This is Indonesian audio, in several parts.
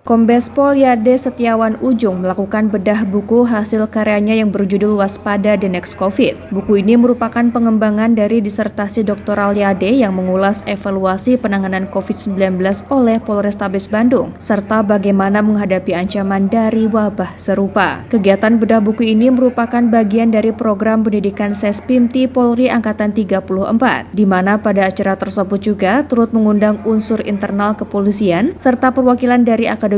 Kombes Pol Yade Setiawan Ujung melakukan bedah buku hasil karyanya yang berjudul Waspada The Next COVID. Buku ini merupakan pengembangan dari disertasi doktoral Yade yang mengulas evaluasi penanganan COVID-19 oleh Polrestabes Bandung, serta bagaimana menghadapi ancaman dari wabah serupa. Kegiatan bedah buku ini merupakan bagian dari program pendidikan Sespimti Polri Angkatan 34, di mana pada acara tersebut juga turut mengundang unsur internal kepolisian serta perwakilan dari akademisi,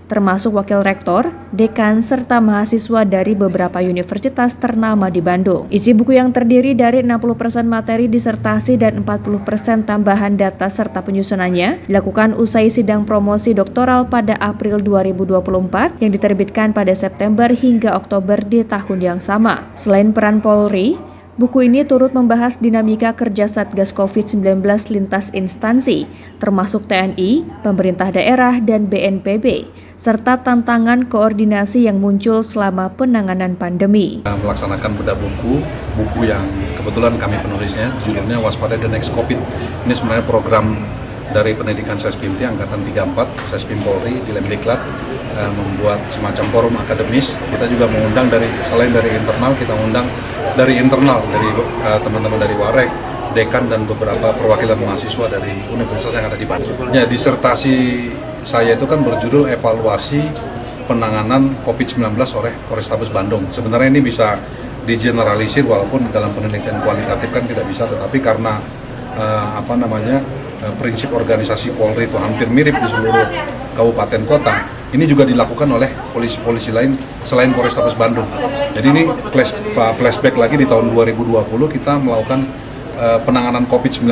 termasuk wakil rektor, dekan, serta mahasiswa dari beberapa universitas ternama di Bandung. Isi buku yang terdiri dari 60% materi disertasi dan 40% tambahan data serta penyusunannya dilakukan usai sidang promosi doktoral pada April 2024 yang diterbitkan pada September hingga Oktober di tahun yang sama. Selain peran Polri, buku ini turut membahas dinamika kerja Satgas COVID-19 lintas instansi, termasuk TNI, pemerintah daerah, dan BNPB, serta tantangan koordinasi yang muncul selama penanganan pandemi. Melaksanakan bedah buku yang kebetulan kami penulisnya, judulnya Waspada The Next COVID. Ini sebenarnya program dari pendidikan Sespimti Angkatan 34, Sespim Polri di Lemdiklat, membuat semacam forum akademis. Kita juga mengundang selain dari internal, kita mengundang dari internal, dari teman-teman dari Warek, dekan, dan beberapa perwakilan mahasiswa dari universitas yang ada di Bandung. Ya, disertasi saya itu kan berjudul Evaluasi Penanganan COVID-19 oleh Polrestabes Bandung. Sebenarnya ini bisa digeneralisir walaupun dalam penelitian kualitatif kan tidak bisa, tetapi karena prinsip organisasi Polri itu hampir mirip di seluruh kabupaten kota, ini juga dilakukan oleh polisi-polisi lain selain Polrestabes Bandung. Jadi ini flashback lagi di tahun 2020 kita melakukan penanganan COVID-19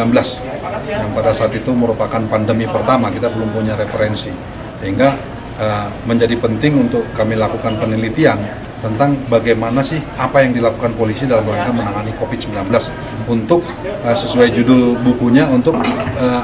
yang pada saat itu merupakan pandemi pertama, kita belum punya referensi. Sehingga menjadi penting untuk kami lakukan penelitian tentang bagaimana sih apa yang dilakukan polisi dalam rangka menangani COVID-19 untuk sesuai judul bukunya untuk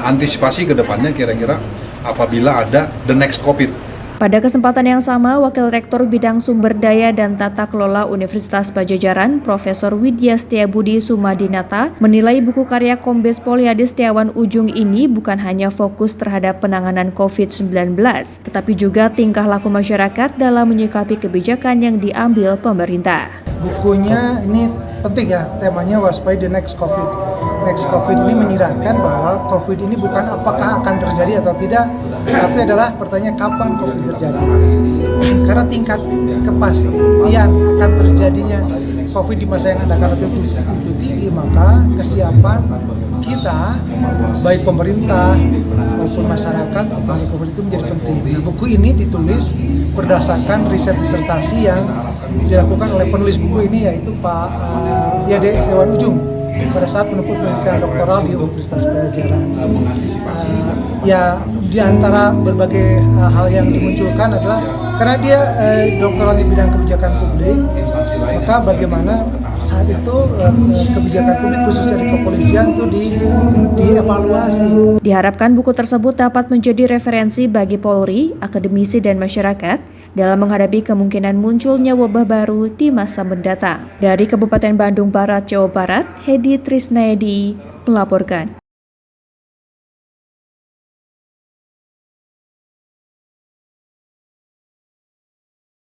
antisipasi ke depannya kira-kira apabila ada the next COVID. Pada kesempatan yang sama, Wakil Rektor Bidang Sumber Daya dan Tata Kelola Universitas Padjadjaran, Profesor Widya Setiabudi Sumadinata, menilai buku karya Kombes Pol Yade Setiawan Ujung ini bukan hanya fokus terhadap penanganan COVID-19, tetapi juga tingkah laku masyarakat dalam menyikapi kebijakan yang diambil pemerintah. Bukunya ini penting ya, temanya Waspada The Next COVID. Next COVID ini menyerahkan bahwa COVID ini bukan apakah akan terjadi atau tidak, tapi adalah pertanyaan kapan COVID terjadi. Karena tingkat kepastian akan terjadinya COVID di masa yang akan datang itu tinggi, maka kesiapan kita, baik pemerintah maupun masyarakat, mengenai COVID itu menjadi penting. Nah, buku ini ditulis berdasarkan riset disertasi yang dilakukan oleh penulis buku ini, yaitu Pak Yade Setiawan Ujung pada saat menempuh pendidikan doktoral di Universitas Padjadjaran. Ya, di antara berbagai hal yang dimunculkan adalah karena dia doktoral di bidang kebijakan publik, maka bagaimana saat itu kebijakan publik khususnya di kepolisian itu dievaluasi. Diharapkan buku tersebut dapat menjadi referensi bagi Polri, akademisi, dan masyarakat dalam menghadapi kemungkinan munculnya wabah baru di masa mendatang. Dari Kabupaten Bandung Barat, Jawa Barat, Hedi Trisnayadi melaporkan.